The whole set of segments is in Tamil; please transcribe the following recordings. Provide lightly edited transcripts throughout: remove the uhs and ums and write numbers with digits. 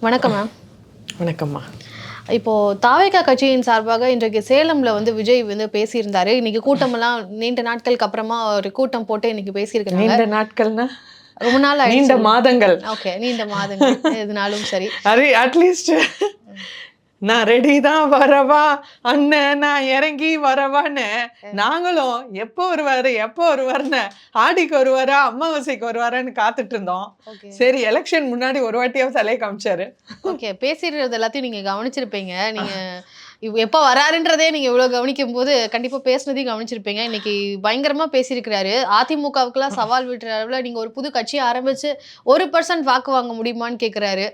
வணக்கம் மேம். வணக்கம்மா. இப்போ தாவேகா கட்சியின் சார்பாக இன்றைக்கு சேலம்ல விஜய் பேசியிருந்தாரு. இன்னைக்கு கூட்டமெல்லாம் நீண்ட நாட்களுக்கு அப்புறமா ஒரு கூட்டம் போட்டு இன்னைக்கு பேசியிருக்கிறாங்க. நீண்ட நாட்கள்னா ரொம்ப நாள் நீண்ட ஆயிடுச்சு. மாதங்கள். ஓகே, நீண்ட மாதங்கள் எதுனாலும் சரி. அது அட்லீஸ்ட் நான் ரெடி தான் வரவா அண்ணன், நான் இறங்கி வரவான்னு நாங்களும் எப்போ வருவாருன்னு ஆடிக்கு வருவாரா அமாவாசைக்கு வருவாரான்னு காத்துட்டு இருந்தோம். சரி, எலெக்ஷன் முன்னாடி ஒரு வாட்டியாவது தலையை காமிச்சாரு. ஓகே, பேசிடுறது எல்லாத்தையும் நீங்க கவனிச்சிருப்பீங்க. நீங்க எப்போ வராருன்றதே நீங்க இவ்வளவு கவனிக்கும் போது கண்டிப்பா பேசுனதையும் கவனிச்சிருப்பீங்க. இன்னைக்கு பயங்கரமா பேசியிருக்கிறாரு. அதிமுகவுக்குலாம் சவால் விட்டுற அளவுல நீங்க ஒரு புது கட்சி ஆரம்பிச்சு 1% வாக்கு வாங்க முடியுமான்னு கேட்கிறாரு.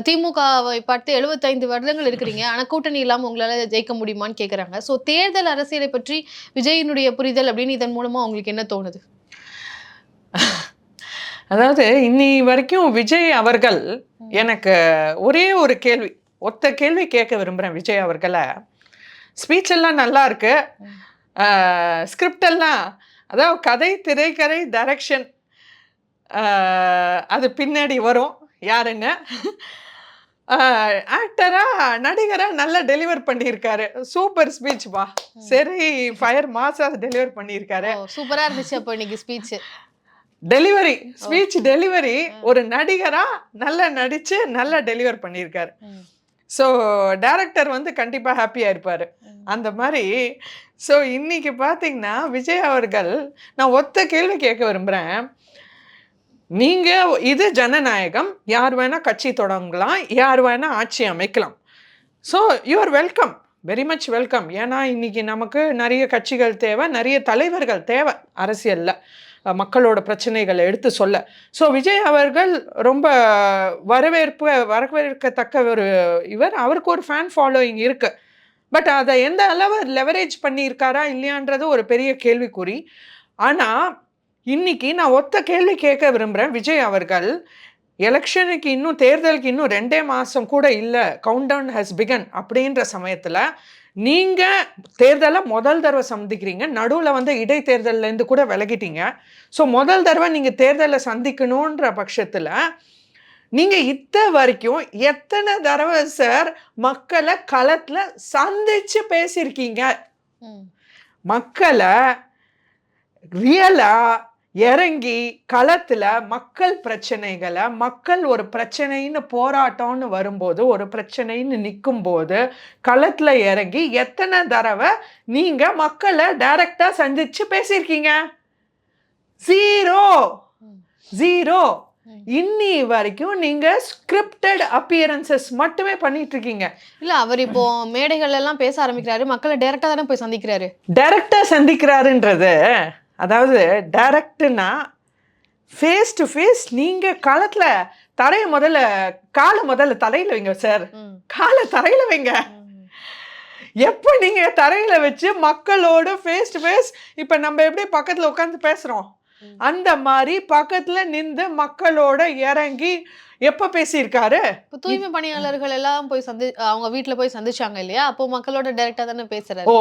திமுகவை பார்த்து 75 வருடங்கள் இருக்கிறீங்க, ஆனா கூட்டணி இல்லாம உங்களால ஜெயிக்க முடியுமான்னு கேட்கறாங்க. சோ தேர்தல் அரசியலை பற்றி விஜயினுடைய புரிதல் அப்படின்னு இதன் மூலமா உங்களுக்கு என்ன தோணுது? அதாவது இன்னி வரைக்கும் விஜய் அவர்கள் எனக்கு ஒரே ஒரு கேள்வி, ஒத்த கேள்வி கேட்க விரும்புகிறேன் விஜய் அவர்களை. ஸ்பீச் எல்லாம் நல்லா இருக்கு, ஸ்கிரிப்ட் எல்லாம், அதாவது கதை திரைக்கதை டைரக்ஷன் அது பின்னாடி வரும் யாருன்னு, ஆக்டரா நடிகரா நல்லா டெலிவர் பண்ணியிருக்காரு. சூப்பர் ஸ்பீச் பா, சரி ஃபயர் மாசா டெலிவர் பண்ணியிருக்காரு. சூப்பரா இருந்துச்சு அப்போ இன்னைக்கு ஸ்பீச் டெலிவரி, ஸ்பீச் டெலிவரி ஒரு நடிகரா நல்லா நடிச்சு நல்லா டெலிவர் பண்ணியிருக்காரு. ஸோ டைரக்டர் கண்டிப்பாக ஹாப்பியாக இருப்பார் அந்த மாதிரி. ஸோ இன்னைக்கு பார்த்தீங்கன்னா விஜய் அவர்கள், நான் ஒத்த கேள்வி கேட்க விரும்புகிறேன். நீங்கள் இது ஜனநாயகம், யார் வேணால் கட்சி தொடங்கலாம், யார் வேணால் ஆட்சி அமைக்கலாம். So you're welcome, very much welcome. ஏன்னா இன்னைக்கு நமக்கு நிறைய கட்சிகள் தேவை, நிறைய தலைவர்கள் தேவை அரசியலில், மக்களோட பிரச்சனைகளை எடுத்து சொல்ல. ஸோ விஜய் அவர்கள் ரொம்ப வரவேற்கத்தக்க ஒரு அவருக்கு ஒரு ஃபேன் ஃபாலோயிங் இருக்கு. பட் அதை எந்த அளவு லெவரேஜ் பண்ணியிருக்காரா இல்லையான்றது ஒரு பெரிய கேள்விக்குறி. ஆனால் இன்னைக்கு நான் ஒத்த கேள்வி கேட்க விரும்புகிறேன். விஜய் அவர்கள் எலெக்ஷனுக்கு இன்னும், தேர்தலுக்கு இன்னும் 2 மாதம் கூட இல்லை, கவுண்ட் டவுன் ஹஸ் பிகன் அப்படின்ற சமயத்தில் நீங்கள் தேர்தலை முதல் தடவை சந்திக்கிறீங்க. நடுவில் இடைத்தேர்தலேருந்து கூட விலகிட்டீங்க. ஸோ முதல் தடவை நீங்கள் தேர்தலை சந்திக்கணுன்ற பட்சத்தில் நீங்கள் வரைக்கும் எத்தனை தடவை சார் மக்களை களத்தில் சந்திச்சு பேசியிருக்கீங்க? மக்களை ரியலாக இறங்கி களத்தில் மக்கள் பிரச்சனைகளை, மக்கள் ஒரு பிரச்சனைன்னு போராட்டம்னு வரும்போது, ஒரு பிரச்சனைன்னு நிற்கும்போது களத்தில் இறங்கி எத்தனை தடவை நீங்கள் மக்களை டைரக்டாக சந்திச்சு பேசியிருக்கீங்க? Zero, zero. இன்னி வரைக்கும் நீங்க ஸ்கிரிப்டட் அப்பியரன்சஸ் மட்டுமே பண்ணிட்டு இருக்கீங்க. இல்ல, அவர் இப்போ மேடைகள் எல்லாம் பேச ஆரம்பிக்கிறாரு, மக்களை டைரக்டா தானே போய் சந்திக்கிறாரு. டைரக்டா சந்திக்கிறாருன்றது, அதாவது டைரக்ட்னா ஃபேஸ் டு ஃபேஸ். நீங்க காலத்துல காலை முதல்ல தரையில வைங்க சார், காலை தரையில வைங்க. எப்போ நீங்க தரையில வச்சு மக்களோட ஃபேஸ் டு ஃபேஸ், இப்ப நம்ம எப்படி பக்கத்துல உட்காந்து பேசுறோம் அந்த மாதிரி பக்கத்துல நின்று மக்களோட இறங்கி எப்ப பேசியிருக்காரு? தூய்மை பணியாளர்கள் எல்லாம் போய் அவங்க வீட்டுல போய் சந்திச்சாங்க இல்லையா, அப்போ மக்களோட டைரக்டா தானே பேசுறாரு. ஓ,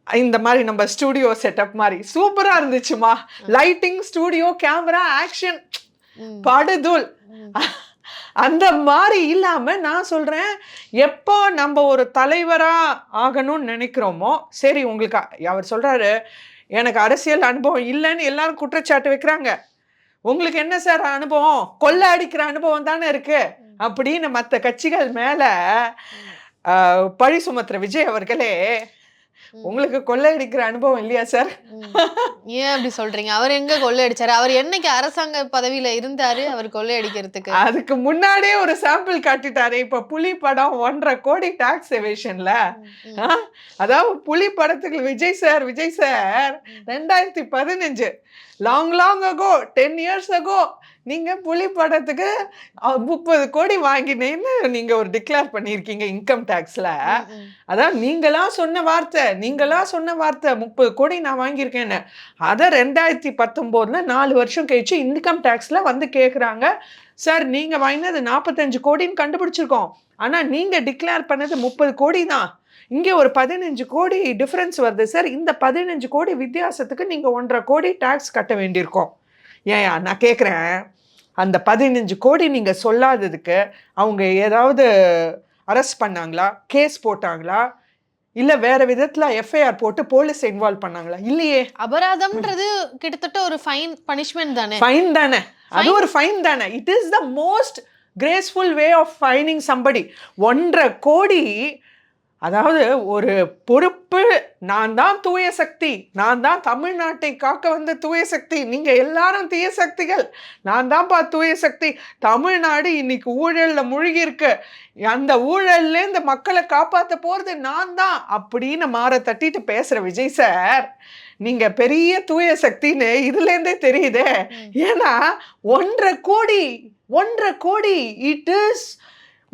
இந்த மாதிரி நம்ம ஸ்டூடியோ செட்டப் மாதிரி சூப்பரா இருந்துச்சுமா. லைட்டிங், ஸ்டூடியோ, கேமரா, ஆக்ஷன், படுதூள். அந்த மாதிரி இல்லாம நான் சொல்றேன், எப்போ நம்ம ஒரு தலைவரா ஆகணும்னு நினைக்கிறோமோ, சரி உங்களுக்கு அவர் சொல்றாரு எனக்கு அரசியல் அனுபவம் இல்லைன்னு எல்லாரும் குற்றச்சாட்டு வைக்கிறாங்க. உங்களுக்கு என்ன சார் அனுபவம்? கொள்ளை அடிக்கிற அனுபவம் தானே இருக்கு அப்படின்னு மற்ற கட்சிகள் மேல பழி சுமத்துற விஜய் அவர்களே, உங்களுக்கு கொள்ளை அடிக்கிற அனுபவம் இல்லையா சார்? ஏன் அப்படி சொல்றீங்க? அவர் எங்க கொள்ளை அடிச்சாரு? அவர் என்னைக்கு அரசாங்க பதவியில இருந்தாரு அவர் கொள்ளை அடிக்கிறதுக்கு? அதுக்கு முன்னாடியே ஒரு சாம்பிள் காட்டிட்டாரு. இப்ப புலி படம் 1.5 கோடி டாக்ஸ் எவேஷன்ல, அதாவது புலி படத்துக்கு Vijay sir 2015 long ago, 10 years ago நீங்க புலி படத்துக்கு 30 கோடி வாங்கினேன்னு நீங்க ஒரு டிக்ளேர் பண்ணியிருக்கீங்க இன்கம் டாக்ஸ்ல. அதான் நீங்களா சொன்ன வார்த்தை 30 கோடி நான் வாங்கியிருக்கேன்னு. அதை 2019 4 வருஷம் கழிச்சு இன்கம் டாக்ஸ்ல கேட்குறாங்க, சார் நீங்க வாங்கினது 45 கோடின்னு கண்டுபிடிச்சிருக்கோம், ஆனா நீங்க டிக்ளேர் பண்ணது 30 கோடி தான். இங்கே ஒரு 15 கோடி டிஃப்ரென்ஸ் வருது சார். இந்த 15 கோடி வித்தியாசத்துக்கு நீங்கள் 1.5 கோடி டேக்ஸ் கட்ட வேண்டியிருக்கோம். ஏன் நான் கேட்குறேன், அந்த 15 கோடி நீங்க சொல்லாததுக்கு அவங்க ஏதாவது அரெஸ்ட் பண்ணாங்களா, கேஸ் போட்டாங்களா, இல்ல வேற விதத்துல எஃப்ஐஆர் போட்டு போலீஸ் இன்வால்வ் பண்ணாங்களா? இல்லையே. அபராதம்ன்றது கிட்டத்தட்ட ஒரு ஃபைன் பனிஷ்மெண்ட் தானே. ஃபைன் தானே, அது ஒரு ஃபைன் தானே. It is the most graceful way of fining somebody. 1.5 crore. அதாவது ஒரு பொறுப்பு, நான் தான் தூய சக்தி, நான் தான் தமிழ்நாட்டை காக்க வந்த தூய சக்தி, நீங்க எல்லாரும் தீய சக்திகள், நான் தான்ப்பா தூய சக்தி, தமிழ்நாடு இன்னைக்கு ஊழல்ல மூழ்கி இருக்கு, அந்த ஊழல்ல இந்த மக்களை காப்பாத்த போறது நான் தான் அப்படின்னு மாற தட்டிட்டு பேசுற விஜய் சார், நீங்க பெரிய தூய சக்தின்னு இதுல இருந்தே தெரியுதே. ஏன்னா 1.5 கோடி இட் இஸ்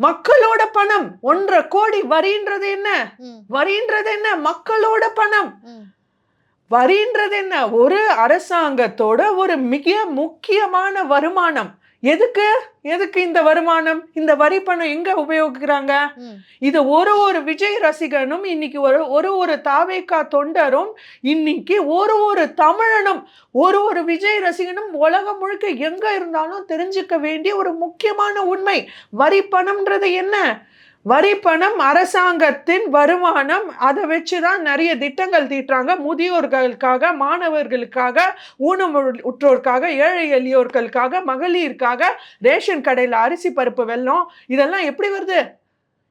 மக்களோட பணம். 1.5 கோடி வரின்றது என்ன? வரின்றது என்ன? மக்களோட பணம். வரின்றது என்ன? ஒரு அரசாங்கத்தோட ஒரு மிக முக்கியமான வருமானம். எதுக்கு இந்த வருமானம்? இந்த வரி பணம் எங்க உபயோகிக்கிறாங்க? இது ஒரு விஜய் ரசிகனும் இன்னைக்கு ஒரு தாவேகா தொண்டரும் இன்னைக்கு ஒரு தமிழனும் ஒரு விஜய் ரசிகனும் உலகம் முழுக்க எங்க இருந்தாலும் தெரிஞ்சுக்க வேண்டிய ஒரு முக்கியமான உண்மை. வரி பணம்ன்றது என்ன? வரி பணம் அரசாங்கத்தின் வருமானம். அதை வச்சுதான் நிறைய திட்டங்கள் தீட்டுறாங்க. முதியோர்களுக்காக, மாணவர்களுக்காக, ஊனமுற்றோருக்காக, ஏழை எளியோர்களுக்காக, மகளிருக்காக, ரேஷன் கடையில் அரிசி பருப்பு வெல்லம் இதெல்லாம் எப்படி வருது?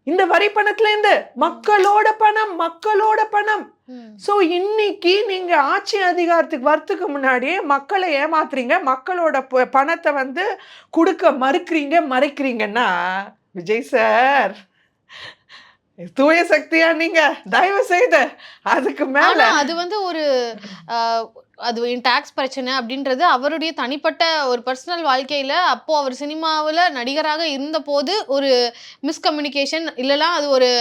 இந்த வரி பணத்துல இருந்து. மக்களோட பணம். சோ இன்னைக்கு நீங்க ஆட்சி அதிகாரத்துக்கு வரத்துக்கு முன்னாடியே மக்களை ஏமாத்துறீங்க, மக்களோட பணத்தை வந்து கொடுக்க மறைக்கிறீங்கன்னா விஜய் சார் தூய சக்தியா நீங்க? தயவு செய்து அதுக்கு மேல அது வந்து ஒரு அது டாக்ஸ் பிரச்சனை அப்படின்றது அவருடைய தனிப்பட்ட ஒரு பர்சனல் வாழ்க்கையில, அப்போ அவர் சினிமாவில் நடிகராக இருந்த போது ஒரு மிஸ்கம்யூனிகேஷன் இல்லைனா அது ஒரு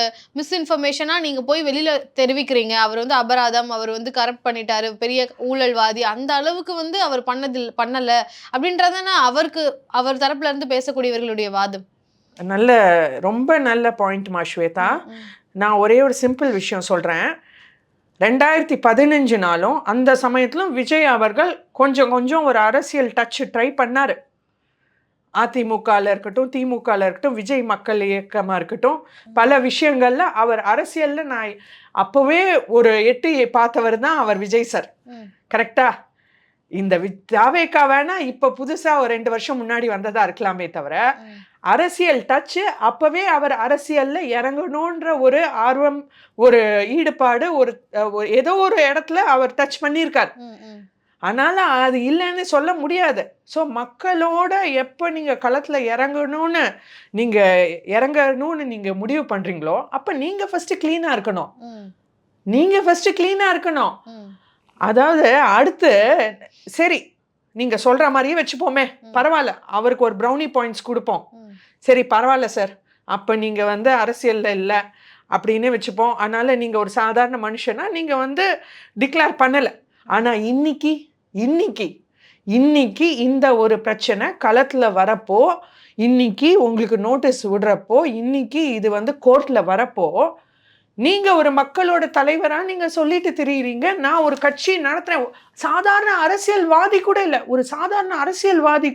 மிஸ்இன்ஃபர்மேஷனா நீங்க போய் வெளியில தெரிவிக்கிறீங்க. அவர் வந்து அபராதம், அவர் வந்து கரப்ட் பண்ணிட்டாரு, பெரிய ஊழல்வாதி, அந்த அளவுக்கு வந்து அவர் பண்ணல அப்படின்றதான அவர் தரப்புல இருந்து பேசக்கூடியவர்களுடைய வாதம். ரொம்ப நல்ல பாயிண்ட்மா ஸ்வேதா. நான் ஒரே ஒரு சிம்பிள் விஷயம் சொல்கிறேன். 2015 அந்த சமயத்திலும் விஜய் அவர்கள் கொஞ்சம் ஒரு அரசியல் டச் ட்ரை பண்ணார். அதிமுகவில் இருக்கட்டும், திமுகவில் இருக்கட்டும், விஜய் மக்கள் இயக்கமாக இருக்கட்டும், பல விஷயங்களில் அவர் அரசியலில் நான் அப்போவே ஒரு எட்டி பார்த்தவர் தான் அவர் விஜய் சார். கரெக்டா? இந்த தாவேகா வேணா இப்போ புதுசாக ஒரு 2 வருஷம் முன்னாடி வந்ததா இருக்கலாமே தவிர, அரசியல் டச்சு அப்பவே அவர் அரசியல்ல இறங்கணுன்ற ஒரு ஆர்வம், ஒரு ஈடுபாடு, ஏதோ ஒரு இடத்துல அவர் டச் பண்ணியிருக்கார். அதனால அது இல்லைன்னு சொல்ல முடியாது. ஸோ மக்களோட எப்போ நீங்க களத்துல இறங்கணும்னு நீங்க முடிவு பண்றீங்களோ அப்ப நீங்க ஃபர்ஸ்ட் கிளீனா இருக்கணும். அதாவது அடுத்து சரி நீங்க சொல்ற மாதிரியே வச்சுப்போமே, பரவாயில்ல, அவருக்கு ஒரு ப்ரௌனி பாயிண்ட்ஸ் கொடுப்போம். சரி பரவாயில்ல சார், அப்ப நீங்க வந்து அரசியல்ல இல்லை அப்படின்னு வச்சுப்போம். அதனால நீங்க ஒரு சாதாரண மனுஷனா நீங்க வந்து டிக்ளேர் பண்ணல. ஆனா இன்னைக்கு இந்த ஒரு பிரச்சனை களத்துல வரப்போ, இன்னைக்கு உங்களுக்கு நோட்டீஸ் விடுறப்போ, இன்னைக்கு இது வந்து கோர்ட்ல வரப்போ, நீங்க ஒரு மக்களோட தலைவரா நீங்க சொல்லிட்டு திரியுறீங்க, நான் ஒரு கட்சி நடத்துறேன். சாதாரண அரசியல்வாதி கூட இல்லை, ஒரு சாதாரண அரசியல்வாதி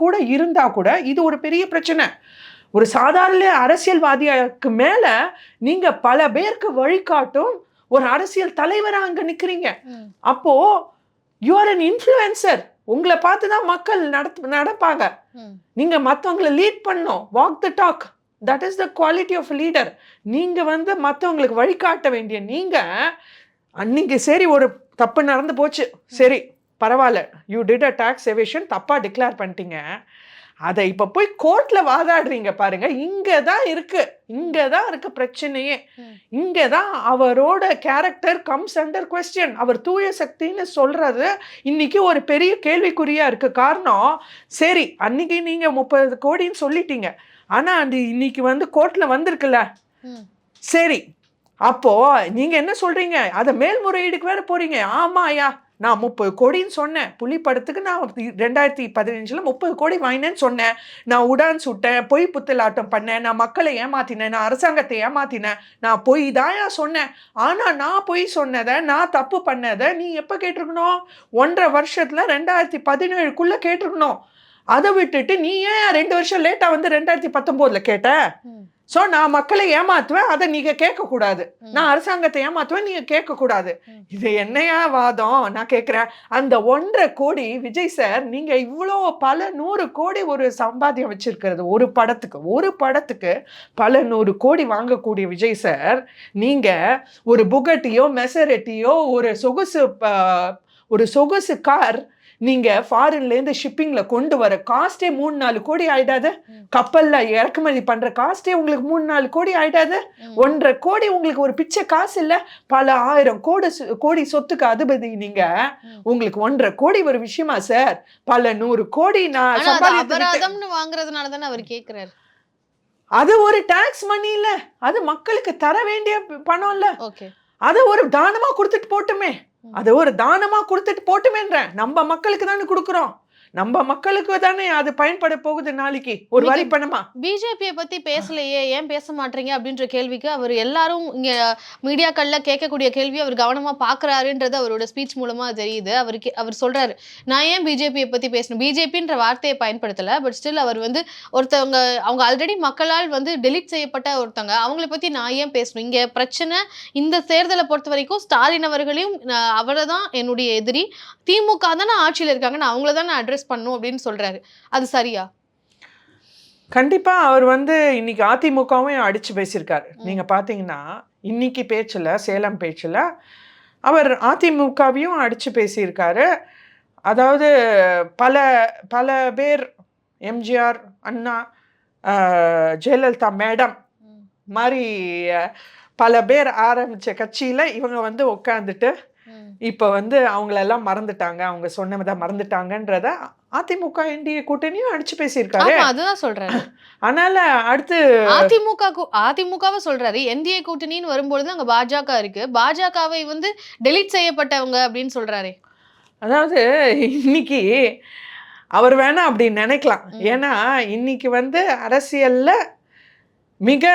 கூட இருந்தா கூட இது ஒரு பெரிய பிரச்சனை. ஒரு சாதாரண அரசியல்வாதிக்கு மேல நீங்க பல பேருக்கு வழிகாட்டும் ஒரு அரசியல் தலைவரா அங்க நிக்கிறீங்க. அப்போ யூ ஆர் அன் இன்ஃப்ளூயன்சர். உங்களை பார்த்துதான் மக்கள் நடப்பாங்க. நீங்க மற்றவங்களை லீட் பண்ணணும், walk the talk. That is the quality of leader. நீங்க வந்து மற்றவங்களுக்கு வழிகாட்ட வேண்டிய நீங்க அன்னைக்கு சரி ஒரு தப்பு நடந்து போச்சு, சரி பரவாயில்ல, you did a tax evasion, தப்பா டிக்ளேர் பண்ணிட்டீங்க, அதை இப்ப போய் கோர்ட்ல வாதாடுறீங்க பாருங்க. இங்கதான் இருக்கு பிரச்சனையே. இங்கதான் அவரோட கேரக்டர் கம்ஸ் அண்டர் குவெஸ்டியன். அவர் தூய சக்தின்னு சொல்றது இன்னைக்கு ஒரு பெரிய கேள்விக்குறியா இருக்கு. காரணம், சரி அன்னைக்கு நீங்க 30 கோடின்னு சொல்லிட்டீங்க, ஆனா அது இன்னைக்கு வந்து கோர்ட்ல வந்திருக்குல்ல, சரி அப்போ நீங்க என்ன சொல்றீங்க, அதை மேல்முறையீடுக்கு வேற போறீங்க. ஆமா ஐயா, நான் 30 கோடின்னு சொன்னேன், புலி படத்துக்கு நான் 2015 30 கோடி வாங்கினேன்னு சொன்னேன், நான் உடான் சுட்டேன், பொய் புத்தலாட்டம் பண்ணேன், நான் மக்களை ஏமாத்தினேன், நான் அரசாங்கத்தை ஏமாத்தினேன், நான் பொய் தாயா சொன்னேன். ஆனா நான் பொய் சொன்னதை, நான் தப்பு பண்ணதை நீ எப்ப கேட்டிருக்கணும்? 1.5 வருஷத்துல 2017 கேட்டிருக்கணும். அதை விட்டுட்டு நீ ஏன் 2 வருஷம் லேட்டா வந்து 2019 கேட்ட? ஸோ நான் மக்களை ஏமாத்துவேன், அதை நீங்க கேட்கக்கூடாது. நான் அரசாங்கத்தை ஏமாத்துவேன், நீங்க கேட்கக்கூடாது. இது என்னையா வாதம்? நான் கேட்கிறேன். அந்த 1.5 கோடி விஜய் சார், நீங்க இவ்வளோ பல 100 கோடி ஒரு சம்பாத்தியம் வச்சிருக்கிறது ஒரு படத்துக்கு பல 100 கோடி வாங்கக்கூடிய விஜய் சார், நீங்க ஒரு புகட்டியோ மெசரெட்டியோ ஒரு சொகுசு கார் நீங்க ஃபாரின்ல இருந்து ஷிப்பிங்ல கொண்டு வர காஸ்டே 3-4 கோடி ஆயிடாது? கப்பல்ல இறக்குமதி பண்ற காஸ்டே உங்களுக்கு 3-4 கோடி ஆயிடாது? 1.5 கோடி உங்களுக்கு ஒரு பிச்சை காசு இல்ல? பல 1000 கோடி சொத்துக்கு அதிபதி நீங்க. உங்களுக்கு 1.5 கோடி ஒரு விஷயமா சார்? பல 100 கோடி நான் அபராதம்னு வாங்குறதுனால தானே அவர் கேக்குறாரு. அது ஒரு டாக்ஸ் மணி இல்ல, அது மக்களுக்கு தர வேண்டிய பணம் இல்ல. ஓகே, அது ஒரு தானமா கொடுத்துட்டு போட்டுமே, அது ஒரு தானமா கொடுத்துட்டு போட்டுமேன்றேன். நம்ம மக்களுக்கு தானே கொடுக்குறோம், நம்ம மக்களுக்கு தானே அது பயன்பட போகுது நாளைக்கு ஒரு வரி பணமா. பிஜேபியை பத்தி பேசலையே, ஏன் பேச மாட்டீங்க அப்படின்ற கேள்விக்கு அவர் எல்லாரும் இங்க மீடியாக்கள்ல கேட்கக்கூடிய கேள்வி அவர் கவனமா பாக்குறாருன்றது அவரோட ஸ்பீச் மூலமா தெரியுது. அவர் சொல்றாரு, நான் ஏன் பிஜேபியை பத்தி பேசணும், பிஜேபின்ற வார்த்தையை பயன்படுத்தல, பட் ஸ்டில் அவர் வந்து ஒருத்தவங்க அவங்க ஆல்ரெடி மக்களால் வந்து டெலிட் செய்யப்பட்ட ஒருத்தவங்க, அவங்கள பத்தி நான் ஏன் பேசணும்? இங்க பிரச்சனை இந்த தேர்தலை பொறுத்த வரைக்கும் ஸ்டாலின் அவர்களையும் அவரை தான் என்னுடைய எதிரி, திமுக தானே ஆட்சியில் இருக்காங்க, நான் அவங்கள தான் அட்ரஸ் பண்ணும் அப்படின்னு சொல்றாரு. அது சரியா? கண்டிப்பா அவர் வந்து இன்னைக்கு அதிமுகவும் அடிச்சு பேசியிருக்காரு. நீங்க பாத்தீங்கன்னா இன்னைக்கு பேச்சுல, சேலம் பேச்சுல அவர் அதிமுகவையும் அடிச்சு பேசியிருக்காரு. அதாவது பல பல பேர், எம்ஜிஆர் அண்ணா, ஜெயலலிதா மேடம் மாதிரி பல பேர் ஆரம்பிச்ச கட்சியில இவங்க வந்து உட்காந்துட்டு இப்ப வந்து அவங்களெல்லாம் மறந்துட்டாங்க, அவங்க சொன்னதை மறந்துட்டாங்கன்றத அதிமுக என்டிஏ கூட்டணியும் அடிச்சு பேசியிருக்காரு. அதுதான் சொல்றாரு. அதனால அடுத்து அதிமுகவை சொல்றாரு. என்டிஏ கூட்டணின்னு வரும்பொழுது அங்க பாஜக இருக்கு, பாஜகவை வந்து டெலிட் செய்யப்பட்டவங்க அப்படின்னு சொல்றாரு. அதாவது இன்னைக்கு அவர் வேணா அப்படி நினைக்கலாம். ஏன்னா இன்னைக்கு வந்து அரசியல்ல மிக,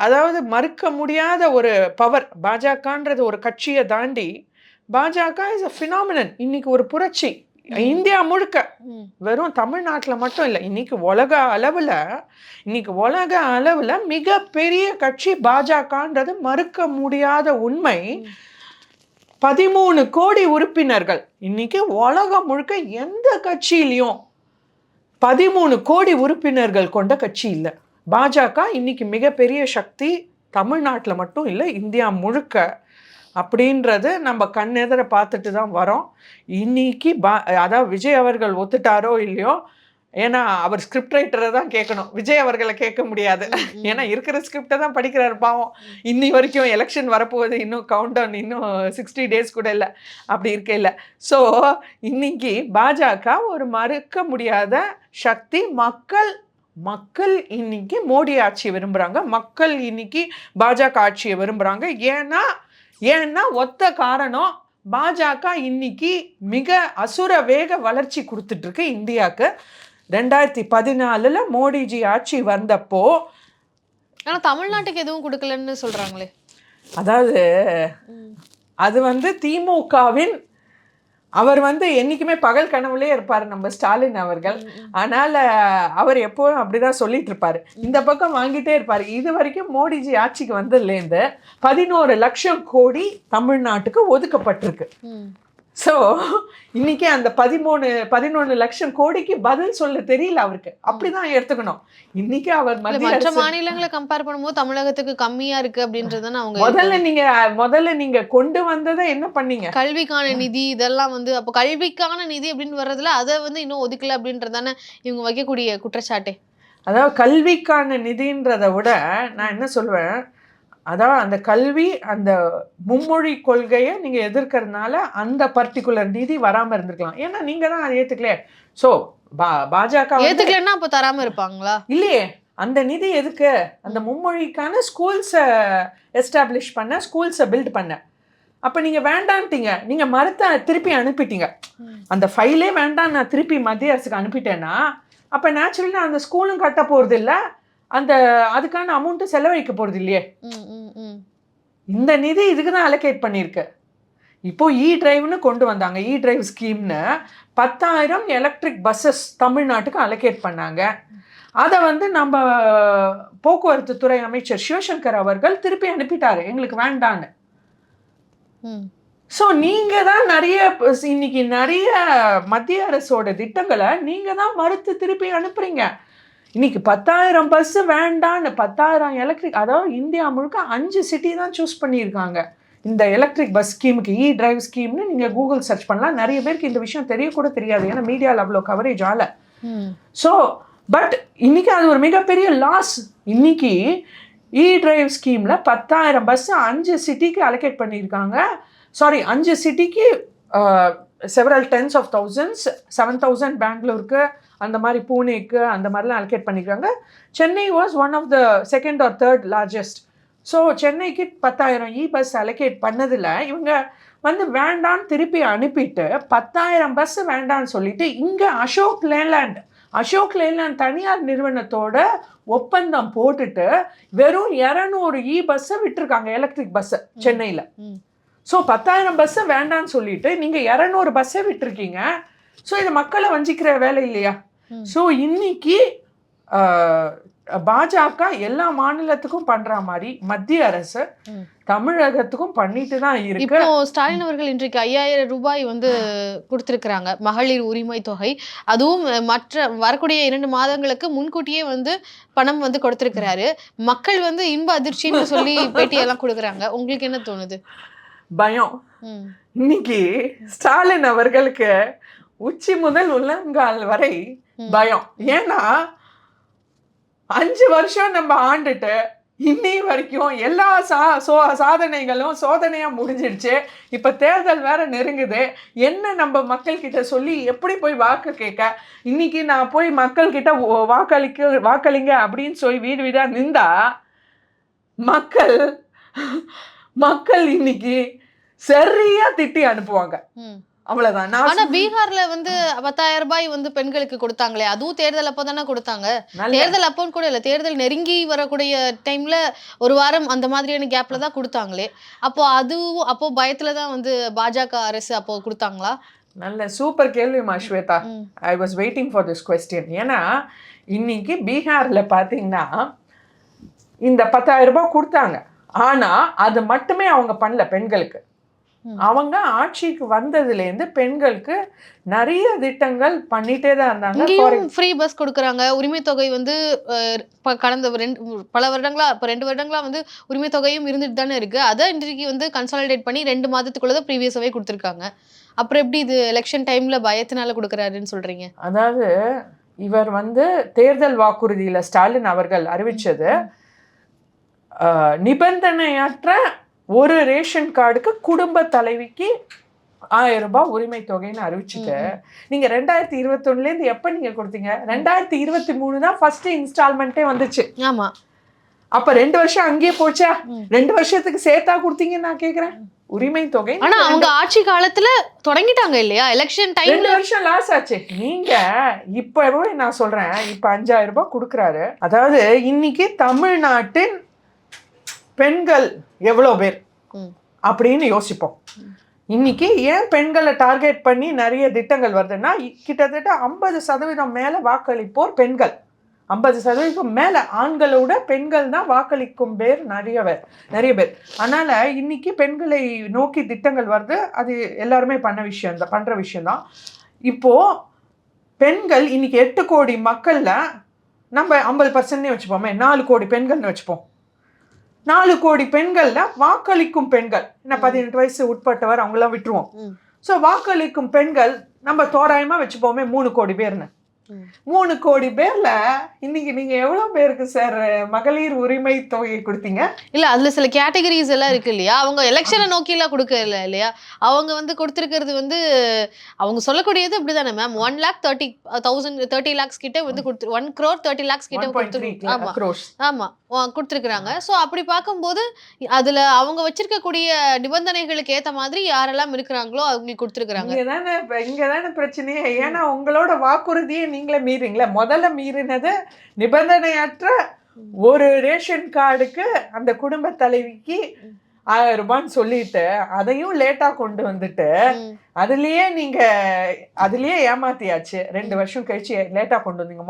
அதாவது மறுக்க முடியாத ஒரு பவர் பாஜகன்றது. ஒரு கட்சியை தாண்டி பாஜக இஸ் a phenomenon. இன்னைக்கு ஒரு புரட்சி இந்தியா முழுக்க, வெறும் தமிழ்நாட்டில் மட்டும் இல்லை, இன்னைக்கு உலக அளவுல மிகப்பெரிய கட்சி பாஜகன்றது மறுக்க முடியாத உண்மை. 13 கோடி உறுப்பினர்கள். இன்னைக்கு உலகம் முழுக்க எந்த கட்சியிலையும் 13 கோடி உறுப்பினர்கள் கொண்ட கட்சி இல்லை. பாஜக இன்னைக்கு மிகப்பெரிய சக்தி, தமிழ்நாட்டில் மட்டும் இல்லை, இந்தியா முழுக்க. அப்படின்றது நம்ம கண்ணெதிர பார்த்துட்டு தான் வரோம். இன்னைக்கு அதாவது விஜய் அவர்கள் ஒத்துட்டாரோ இல்லையோ, ஏன்னா அவர் ஸ்கிரிப்ட் ரைட்டரை தான் கேட்கணும், விஜய் அவர்களை கேட்க முடியாது. ஏன்னா இருக்கிற ஸ்கிரிப்டை தான் படிக்கிறாரு பாவம். இன்னி வரைக்கும் எலெக்ஷன் வரப்போகுது, இன்னும் கவுண்ட் டவுன், இன்னும் 60 டேஸ் கூட இல்லை, அப்படி இருக்க இல்லை. ஸோ இன்னைக்கு பாஜக ஒரு மறுக்க முடியாத சக்தி. மக்கள் இன்னைக்கு மோடி ஆட்சியை விரும்புகிறாங்க, மக்கள் இன்னைக்கு பாஜக ஆட்சியை விரும்புகிறாங்க. ஏன்னா ஒத்த காரணம், பாஜக இன்னைக்கு மிக அசுர வேக வளர்ச்சி கொடுத்துட்டு இருக்கு இந்தியாவுக்கு. 2014 மோடிஜி ஆட்சி வந்தப்போ, ஆனா தமிழ்நாட்டுக்கு எதுவும் கொடுக்கலன்னு சொல்றாங்களே. அதாவது அது வந்து திமுகவின், அவர் வந்து என்னைக்குமே பகல் கனவுலே இருப்பார் நம்ம ஸ்டாலின் அவர்கள். அதனால அவர் எப்போவும் அப்படிதான் சொல்லிட்டு இருப்பாரு, இந்த பக்கம் வாங்கிட்டே இருப்பாரு. இது வரைக்கும் மோடிஜி ஆட்சிக்கு வந்ததுலேருந்து 11 லட்சம் கோடி தமிழ்நாட்டுக்கு ஒதுக்கப்பட்டிருக்கு. ஸோ இன்னைக்கு அந்த 11 லட்சம் கோடிக்கு பதில் சொல்ல தெரியல அவருக்கு, அப்படிதான் எடுத்துக்கணும். இன்னைக்கு அவர் மற்ற மாநிலங்களை கம்பேர் பண்ணும்போது தமிழகத்துக்கு கம்மியா இருக்கு அப்படின்றத அவங்க முதல்ல நீங்க கொண்டு வந்ததை என்ன பண்ணீங்க? கல்விக்கான நிதி, இதெல்லாம் வந்து அப்போ கல்விக்கான நிதி அப்படின்னு வர்றதுல அதை வந்து இன்னும் ஒதுக்கல அப்படின்றதானே இவங்க வைக்கக்கூடிய குற்றச்சாட்டே. அதாவது கல்விக்கான நிதின்றதை விட நான் என்ன சொல்வேன், அதாவது அந்த கல்வி, அந்த மும்மொழி கொள்கையை நீங்க எதிர்க்கிறதுனால அந்த பர்டிகுலர் நிதி வராம இருந்திருக்கலாம். ஏன்னா நீங்க தான் அதை ஏத்துக்கலையே. ஸோ பாஜக ஏத்துக்கலன்னா அப்போ தராம இருப்பாங்களா? இல்லையே, அந்த நிதி எதுக்கு? அந்த மும்மொழிக்கான ஸ்கூல்ஸை எஸ்டாப்ளிஷ் பண்ண, ஸ்கூல்ஸை பில்ட் பண்ண. அப்போ நீங்கள் வேண்டான்ட்டீங்க, நீங்கள் மறுத்த திருப்பி அனுப்பிட்டீங்க. அந்த ஃபைலே வேண்டாம், நான் திருப்பி மத்திய அரசுக்கு அனுப்பிட்டேன்னா அப்போ நேச்சுரலாக அந்த ஸ்கூலும் கட்ட போகிறது இல்லை, அதுக்கான அமௌண்ட்டு செலவழிக்க போகிறது இல்லையே. இந்த நிதி இதுக்கு தான் அலோகேட் பண்ணியிருக்கு. இப்போ டிரைவ்னு கொண்டு வந்தாங்க. டிரைவ் ஸ்கீம்னு 10,000 எலக்ட்ரிக் பஸ்ஸஸ் தமிழ்நாட்டுக்கு அலோகேட் பண்ணாங்க. அதை வந்து நம்ம போக்குவரத்து துறை அமைச்சர் சிவசங்கர் அவர்கள் திருப்பி அனுப்பிட்டாரு, எங்களுக்கு வேண்டான்னு. ஸோ நீங்க தான் இன்னைக்கு நிறைய மத்திய அரசோட திட்டங்களை நீங்க தான் மறுத்து திருப்பி அனுப்புறீங்க. இன்னைக்கு 10,000 பஸ் வேண்டான்னு 10,000 எலக்ட்ரிக், அதாவது இந்தியா முழுக்க 5 சிட்டி தான் சூஸ் பண்ணியிருக்காங்க இந்த எலக்ட்ரிக் பஸ் ஸ்கீமுக்கு. டிரைவ் ஸ்கீம்னு நீங்க கூகுள் சர்ச் பண்ணலாம். நிறைய பேருக்கு இந்த விஷயம் தெரியக்கூட தெரியாது, ஏன்னா மீடியாவில் அவ்வளோ கவரேஜ் ஆகல. ஸோ பட் இன்னைக்கு அது ஒரு மிகப்பெரிய லாஸ். இன்னைக்கு டிரைவ் ஸ்கீம்ல 10,000 பஸ் 5 சிட்டிக்கு அலோகேட் பண்ணியிருக்காங்க. சாரி, 5 சிட்டிக்கு செவரல் டென்ஸ் ஆஃப் தௌசண்ட்ஸ், 7,000 பெங்களூருக்கு, அந்த மாதிரி பூனேக்கு, அந்த மாதிரிலாம் அலோகேட் பண்ணியிருக்காங்க. Chennai was one of the second or third largest. So சென்னைக்கு 10,000 பஸ் அலோகேட் பண்ணதில் இவங்க வந்து வேண்டான்னு திருப்பி அனுப்பிட்டு 10,000 பஸ் வேண்டான்னு சொல்லிட்டு இங்கே அசோக் லேலாண்ட் தனியார் நிறுவனத்தோட ஒப்பந்தம் போட்டுட்டு வெறும் 200 பஸ்ஸை விட்டுருக்காங்க, எலக்ட்ரிக் பஸ்ஸை சென்னையில். ஸோ 10,000 பஸ்ஸை வேண்டான்னு சொல்லிட்டு நீங்கள் 200 பஸ்ஸை விட்டுருக்கீங்க. ஸோ இது மக்களை வஞ்சிக்கிற வேலை இல்லையா? ஸோ இன்னைக்கு பாஜக எல்லா மாநிலத்துக்கும் பண்ற மாதிரி மத்திய அரசு தமிழகத்துக்கும் பண்ணிட்டு தான் இருக்கு. இப்போ ஸ்டாலின் அவர்கள் இன்றைக்கு 5,000 ரூபாய் வந்து கொடுத்திருக்கிறாங்க, மகளிர் உரிமை தொகை. அதுவும் மற்ற வரக்கூடிய 2 மாதங்களுக்கு முன்கூட்டியே வந்து பணம் வந்து கொடுத்திருக்கிறாரு. மக்கள் வந்து இன்ப அதிர்ச்சின்னு சொல்லி பேட்டியெல்லாம் கொடுக்குறாங்க. உங்களுக்கு என்ன தோணுது? பயம். இன்னைக்கு ஸ்டாலின் அவர்களுக்கு உச்சி முதல் உள்ளங்கால் வரை பயம். ஏன்னா 5 வருஷம் நம்ம ஆண்டுட்டு இன்னி வரைக்கும் எல்லா சாதனைகளும் சோதனையா முடிஞ்சிடுச்சு. இப்ப தேர்தல் வேற நெருங்குது. என்ன நம்ம மக்கள் கிட்ட சொல்லி எப்படி போய் வாக்கு கேட்க? இன்னைக்கு நான் போய் மக்கள் கிட்ட வாக்களிங்க அப்படின்னு சொல்லி வீடு வீடா நின்றா மக்கள் இன்னைக்கு சரியா திட்டி அனுப்புவாங்க. அவ்வளவுதான். ஆனா பீகார்ல வந்து 10,000 ரூபாய் வந்து பெண்களுக்கு கொடுத்தாங்களே, அதுவும் தேர்தல் அப்பதானே கொடுத்தாங்க. தேர்தல் அப்போன்னு கூட இல்ல, தேர்தல் நெருங்கி வரக்கூடிய டைம்ல ஒரு வாரம் அந்த மாதிரியான கேப்ல தான் கொடுத்தாங்களே. அப்போ பயத்துலதான் வந்து பாஜக அரசு அப்போ கொடுத்தாங்களா? நல்ல சூப்பர் கேள்வி Shweta. I was waiting for this question. ஏன்னா இன்னைக்கு பீகார்ல பாத்தீங்கன்னா இந்த 10,000 ரூபாய் கொடுத்தாங்க. ஆனா அது மட்டுமே அவங்க பண்ணல பெண்களுக்கு. அவங்க ஆட்சிக்கு வந்ததுலேருந்து பெண்களுக்கு நிறைய திட்டங்கள் பண்ணிட்டே தான் இருந்தாங்க. ஃப்ரீ பஸ் கொடுக்குறாங்க. உரிமை தொகை வந்து கடந்த பல வருடங்களா, இப்போ 2 வருடங்களா வந்து உரிமை தொகையும் இருந்துட்டு தானே இருக்கு. அதை இன்றைக்கு வந்து கன்சாலிடேட் பண்ணி 2 மாதத்துக்குள்ளதான் ப்ரீவியஸாவே கொடுத்துருக்காங்க. அப்புறம் எப்படி இது எலெக்ஷன் டைம்ல பயத்தினால கொடுக்குறாருன்னு சொல்றீங்க? அதாவது இவர் வந்து தேர்தல் வாக்குறுதியில ஸ்டாலின் அவர்கள் அறிவிச்சது நிபந்தனையற்ற ஒரு ரேஷன் கார்டுக்கு குடும்ப தலைவிக்கு 1000 ரூபாய் உரிமை தொகைன்னு அறிவிச்சுட்டு நீங்க 2021 எப்ப நீங்க கொடுத்தீங்க? 2023 தான் ஃபர்ஸ்ட் இன்ஸ்டால்மெண்ட்டே வந்துச்சு. ஆமா. அப்ப 2 வருஷம் அங்கேயே போச்சா? 2 வருஷத்துக்கு சேர்த்தா கொடுத்தீங்கன்னு நான் கேக்குறேன் உரிமை தொகை. ஆனா அவங்க ஆட்சி காலத்துல தொடங்கிட்டாங்க இல்லையா? எலெக்ஷன் டைம் 2 வருஷம் லாஸ் ஆச்சு. நீங்க இப்பவே நான் சொல்றேன், இப்ப 5,000 ரூபாய் கொடுக்குறாரு. அதாவது இன்னைக்கு தமிழ்நாட்டின் பெண்கள் எவ்வளவு பேர் அப்படின்னு யோசிப்போம். இன்னைக்கு ஏன் பெண்களை டார்கெட் பண்ணி நிறைய திட்டங்கள் வருதுன்னா, கிட்டத்தட்ட 50% மேல வாக்களிப்போர் பெண்கள். 50% மேல ஆண்களோட பெண்கள் தான் வாக்களிக்கும் பேர் நிறைய பேர். அதனால இன்னைக்கு பெண்களை நோக்கி திட்டங்கள் வருது. அது எல்லாருமே பண்ற விஷயம்தான். இப்போ பெண்கள் இன்னைக்கு 8 கோடி மக்கள்ல நம்ம 50% வச்சுப்போமே, 4 கோடி பெண்கள்னு வச்சுப்போம். 4 கோடி பெண்கள்ல வாக்களிக்கும் பெண்கள், 18 வயசு உட்பட்டவர், அவங்களாம் விட்டுருவோம். ஸோ வாக்களிக்கும் பெண்கள் நம்ம தோராயமா வச்சுப்போமே 3 கோடி பேர்னு. 3 கோடி பேர்ல இன்னைக்கு நீங்க எவ்வளவு பேருக்கு சார் மகளிர் உரிமை தொகை கொடுத்தீங்க? இல்ல அதுல சில கேட்டகரிஸ் எல்லாம் இருக்கு இல்லையா? அவங்க எலெக்ஷனை நோக்கி எல்லாம் கொடுக்கல இல்லையா? அவங்க வந்து கொடுத்திருக்கிறது வந்து அவங்க சொல்லக்கூடியது அப்படிதானே மேம்? 1,30,000 lakhs கிட்ட வந்து 1 crore 30 lakhs கிட்ட கொடுத்துருக்காங்க. ஸோ அப்படி பார்க்கும்போது அதுல அவங்க வச்சிருக்கக்கூடிய நிபந்தனைகளுக்கு ஏத்த மாதிரி யாரெல்லாம் இருக்கிறாங்களோ அவங்களுக்கு கொடுத்துருக்காங்க. இங்கதானே பிரச்சனையே. ஏன்னா உங்களோட வாக்குறுதியை நீங்களே மீறீங்களா? முதல்ல மீறினது நிபந்தனையற்ற ஒரு ரேஷன் கார்டுக்கு அந்த குடும்ப தலைவிக்கு 1000 சொல்லிட்டு அதையும் லேட்டா கொண்டு வந்துட்டு அதுலயே ஏமாத்தியாச்சு. 2 வருஷம் கழிச்சு லேட்டா கொண்டு வந்தீங்க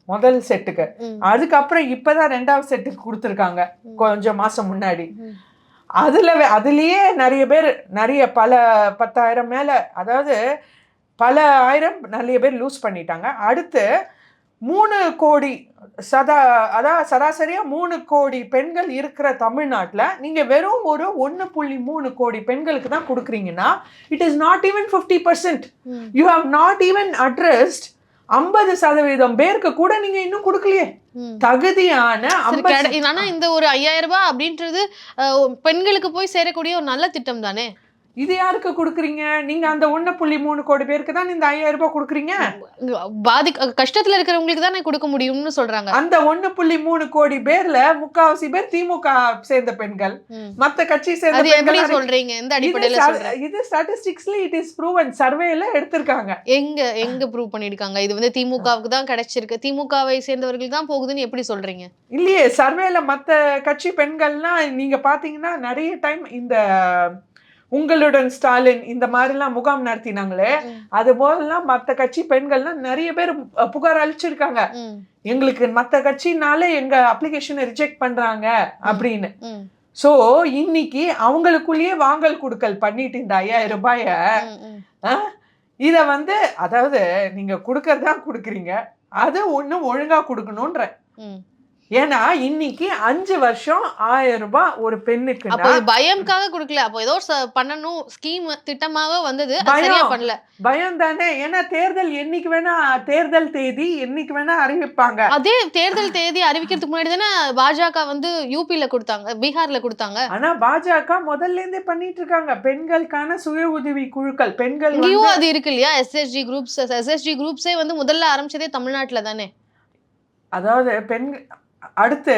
முதல் செட்டுக்கு. அதுக்கப்புறம் இப்பதான் 2வது செட்டுக்கு கொடுத்துருக்காங்க கொஞ்சம் மாசம் முன்னாடி. அதுலயே நிறைய பல 10,000 மேல, அதாவது பல ஆயிரம் நிறைய பேர் லூஸ் பண்ணிட்டாங்க. அடுத்து 3 கோடி அதாவது சராசரியா 3 கோடி பெண்கள் இருக்கிற தமிழ்நாட்டுல நீங்க வெறும் ஒரு 1.3 கோடி பெண்களுக்கு தான் கொடுக்குறீங்கன்னா, it is not even 50%. You have not even addressed 50% பேருக்கு கூட நீங்க இன்னும் கொடுக்கலையே. தகுதியான ஆனா இந்த ஒரு 5,000 ரூபாய் அப்படின்றது பெண்களுக்கு போய் சேரக்கூடிய ஒரு நல்ல திட்டம் தானே. இது யாருக்கு கொடுக்குறீங்க? நீங்க அந்த 1.3 கோடி பேருக்கு தான் இந்த 5,000 ரூபாய் கொடுக்குறீங்க. கஷ்டத்துல இருக்கிறவங்களுக்கு தானே கொடுக்க முடியும்னு சொல்றாங்க. அந்த 1.3 கோடி பேர்ல முக்காவாசி பேர் திமுக சேர்ந்த பெண்கள், மத்த கட்சி சேர்ந்த பெண்கள். சொல்றீங்க எந்த அடிப்படையில சொல்றீங்க? இது ஸ்டாட்டிஸ்டிக்ஸ்ல இட் இஸ் ப்ரூவன், சர்வேல எடுத்திருக்காங்க. எங்க ப்ரூவ் பண்ணிருக்காங்க இது வந்து திமுகவுக்கு தான் கிடைச்சிருக்கு, திமுகவை சேர்ந்தவர்களுக்கு தான் போகுதுன்னு எப்படி சொல்றீங்க? இல்லையே, சர்வேல மத்த கட்சி பெண்கள்லாம் நீங்க பாத்தீங்கன்னா நிறைய டைம் இந்த உங்களுடன் ஸ்டாலின் இந்த மாதிரிலாம் முகாம் நடத்தினாங்களே, அது போலலாம் மத்த கட்சி பெண்கள்லாம் நிறைய பேர் புகார் அளிச்சிருக்காங்க. எங்களுக்கு மத்த கட்சினால எங்க அப்ளிகேஷனை ரிஜெக்ட் பண்றாங்க அப்படின்னு. சோ இன்னைக்கு அவங்களுக்குள்ளேயே வாங்கல் குடுக்கல் பண்ணிட்டு இந்த 5,000 ரூபாய இத வந்து, அதாவது நீங்க குடுக்கறதா குடுக்குறீங்க, அது ஒண்ணும் ஒழுங்கா குடுக்கணும்ன்ற. ஏன்னா இன்னைக்கு 5 வருஷம் 1000 ரூபாய் ஒரு பெண்ணுக்கு. அப்போ பயம்காக கொடுக்கல, அப்போ ஏதோ பண்ணணும் ஸ்கீம் திட்டமாக வந்தது, சரியா பண்ணல. பயம் தானே. ஏன்னா தேர்தல் தேதி என்னைக்கு வேணா அறிவிப்பாங்க. அதே தேர்தல் தேதி அறிவிக்கிறதுக்கு முன்னாடி தானே பாஜக வந்து யூபில கொடுத்தாங்க, பீகார்ல கொடுத்தாங்க. ஆனா பாஜக முதல்ல இருந்தே பண்ணிட்டு இருக்காங்க பெண்களுக்கான சுய உதவி குழுக்கள். பெண்கள் அது இருக்கு இல்லையா, எஸ்எஸ்ஜி குரூப்ஸே வந்து முதல்ல ஆரம்பிச்சதே தமிழ்நாட்டுல தானே. அதாவது பெண்கள் அடுத்து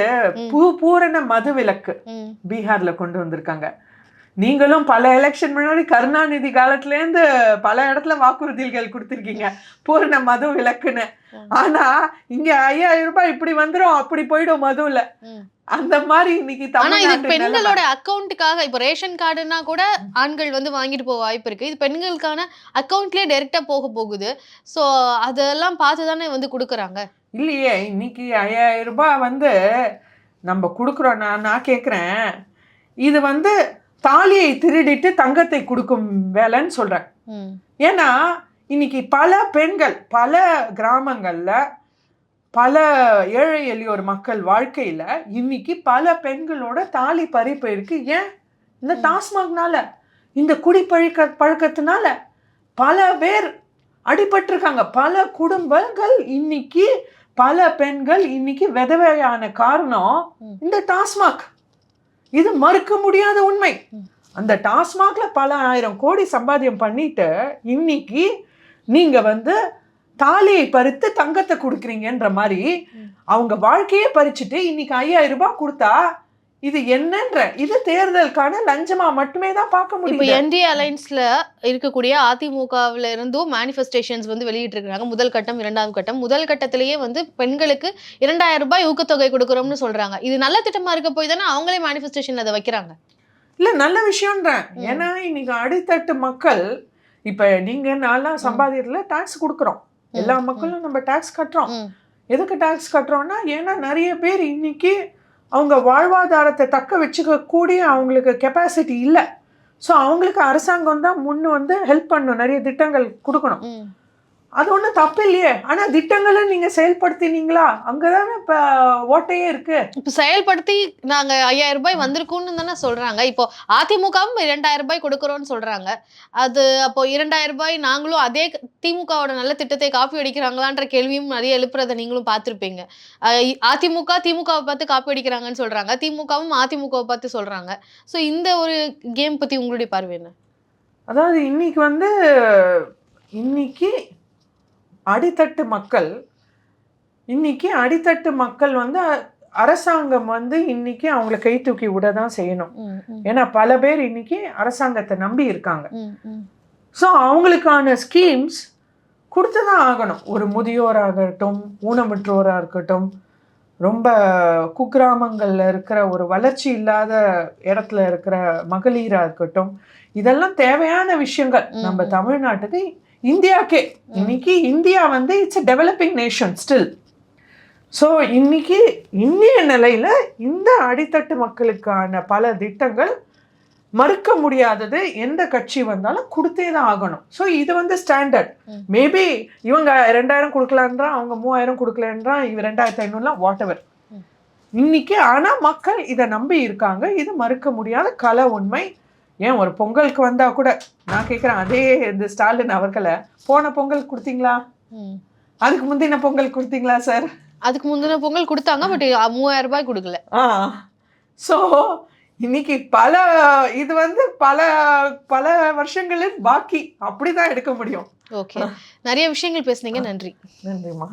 பூரண மது விலக்கு பீகார்ல கொண்டு வந்திருக்காங்க. நீங்களும் பல எலெக்ஷன் முன்னாடி கருணாநிதி காலத்துல இருந்து பல இடத்துல வாக்குறுதிகள் கொடுத்திருக்கீங்க பூரண மது விலக்குன்னு. ஆனா இங்க 5,000 ரூபாய் இப்படி வந்துரும், அப்படி போயிடும் மதுல. அந்த மாதிரி இன்னைக்கு பெண்களோட அக்கௌண்ட்டுக்காக இப்ப ரேஷன் கார்டுனா கூட ஆண்கள் வந்து வாங்கிட்டு போக வாய்ப்பு இருக்கு, இது பெண்களுக்கான அக்கௌண்ட்லயே டைரக்டா போகுது. சோ அதெல்லாம் பார்த்துதானே வந்து கொடுக்குறாங்க. இல்லையே, இன்னைக்கு 5,000 ரூபாய் வந்து நம்ம கொடுக்குறோம். நான் கேட்குறேன், இது வந்து தாலியை திருடிட்டு தங்கத்தை கொடுக்கும் வேலைன்னு சொல்றேன். ஏன்னா இன்னைக்கு பல பெண்கள் பல கிராமங்கள்ல பல ஏழை எளியோர் மக்கள் வாழ்க்கையில இன்னைக்கு பல பெண்களோட தாலி பறிப்பு இருக்கு. ஏன்? இந்த டாஸ்மாக்னால, இந்த பழக்கத்தினால பல பேர் அடிபட்டிருக்காங்க. பல குடும்பங்கள் இன்னைக்கு, பல பெண்கள் இன்னைக்கு விதவையான காரணம் இந்த டாஸ்மாக். இது மறுக்க முடியாத உண்மை. அந்த டாஸ்மாக்ல பல 1000 கோடி சம்பாத்தியம் பண்ணிட்டு இன்னைக்கு நீங்க வந்து தாலியை பறித்து தங்கத்தை கொடுக்குறீங்கன்ற மாதிரி அவங்க வாழ்க்கையே பறிச்சுட்டு இன்னைக்கு 5,000 ரூபாய் கொடுத்தா இது என்னன்ற, இது தேர்தலுக்கான லஞ்சமா மட்டுமே தான் பார்க்க முடியும். இப்போ என்டிஏ அலைன்ஸ்ல இருக்கக்கூடிய அதிமுகவில் இருந்தும் மேனிஃபெஸ்டேஷன்ஸ் வந்து வெளியிட்டு இருக்காங்க. முதல் கட்டம், 2வது கட்டம். முதல் கட்டத்திலேயே வந்து பெண்களுக்கு 2,000 ரூபாய் ஊக்கத்தொகை கொடுக்குறோம்னு சொல்றாங்க. இது நல்ல திட்டமா இருக்க போய் தானே அவங்களே மேனிஃபெஸ்டேஷன் அதை வைக்கிறாங்க. இல்ல, நல்ல விஷயம்ன்றேன். ஏன்னா இன்னைக்கு அடித்தட்டு மக்கள், இப்ப நீங்க நான்லாம் சம்பாதியத்துல டாக்ஸ் கொடுக்குறோம், எல்லா மக்களும் நம்ம டாக்ஸ் கட்டுறோம். எதுக்கு டாக்ஸ் கட்டுறோம்னா, ஏன்னா நிறைய பேர் இன்னைக்கு அவங்க வாழ்வாதாரத்தை தக்க வச்சுக்க கூடிய அவங்களுக்கு கெப்பாசிட்டி இல்லை. ஸோ அவங்களுக்கு அரசாங்கம் தான் முன்னு வந்து ஹெல்ப் பண்ணணும், நிறைய திட்டங்கள் கொடுக்கணும். அது ஒன்றும் தப்பு இல்லையே. ஆனால் திட்டங்களை நீங்கள் செயல்படுத்தினீங்களா? அங்கே தானே இப்போ ஓட்டையே இருக்கு. இப்போ செயல்படுத்தி நாங்கள் 5,000 ரூபாய் வந்திருக்கும்னு தானே சொல்கிறாங்க. இப்போ அதிமுகவும் 2,000 ரூபாய் கொடுக்குறோன்னு சொல்கிறாங்க. அது அப்போ 2,000 ரூபாய் நாங்களும் அதே திமுகவோட நல்ல திட்டத்தை காப்பி அடிக்கிறாங்களான்ற கேள்வியும் நிறைய எழுப்புறதை நீங்களும் பார்த்துருப்பீங்க. திமுகவை பார்த்து காப்பி அடிக்கிறாங்கன்னு சொல்கிறாங்க, திமுகவும் அதிமுகவை பார்த்து சொல்கிறாங்க. ஸோ இந்த ஒரு கேம் பற்றி உங்களுடைய பார்வை என்ன? அதாவது இன்னைக்கு அடித்தட்டு மக்கள் வந்து அரசாங்கம் வந்து இன்னைக்கு அவங்களை கை தூக்கி விட தான் செய்யணும். ஏன்னா பல பேர் இன்னைக்கு அரசாங்கத்தை நம்பி இருக்காங்க. ஸோ அவங்களுக்கான ஸ்கீம்ஸ் கொடுத்துதான் ஆகணும். ஒரு முதியோராகட்டும், ஊனமுற்றோராக இருக்கட்டும், ரொம்ப குக்கிராமங்கள்ல இருக்கிற ஒரு வளர்ச்சி இல்லாத இடத்துல இருக்கிற மகளிரா இருக்கட்டும், இதெல்லாம் தேவையான விஷயங்கள் நம்ம தமிழ்நாட்டுக்கு, இந்தியாக்கே. இன்னைக்கு இந்தியா வந்து it's a developing nation still. So இன்னைக்கு இந்திய நிலையில இந்த அடித்தட்டு மக்களுக்கான பல திட்டங்கள் மறுக்க முடியாதது, எந்த கட்சி வந்தாலும் கொடுத்தே தான் ஆகணும். ஸோ இது வந்து ஸ்டாண்டர்ட். மேபி இவங்க 2000 கொடுக்கலான்றா, அவங்க 3000 கொடுக்கலன்றா, இவ 2500 வாட் எவர் இன்னைக்கு. ஆனா மக்கள் இதை நம்பி இருக்காங்க. இது மறுக்க முடியாத கல உண்மை. ஏன் ஒரு பொங்கலுக்கு வந்தா கூட நான் கேட்குறேன், அதே இந்த ஸ்டாலின் அவர்களை போன பொங்கல் கொடுத்தீங்களா? அதுக்கு முந்தின பொங்கல் கொடுத்தீங்களா சார்? அதுக்கு முந்தின பொங்கல் கொடுத்தாங்க, பட் 3000 ரூபாய் கொடுக்கல. ஸோ இன்னைக்கு இது வந்து பல பல வருஷங்களில் பாக்கி அப்படிதான் எடுக்க முடியும். ஓகே, நிறைய விஷயங்கள் பேசுனீங்க. நன்றி. நன்றிம்மா.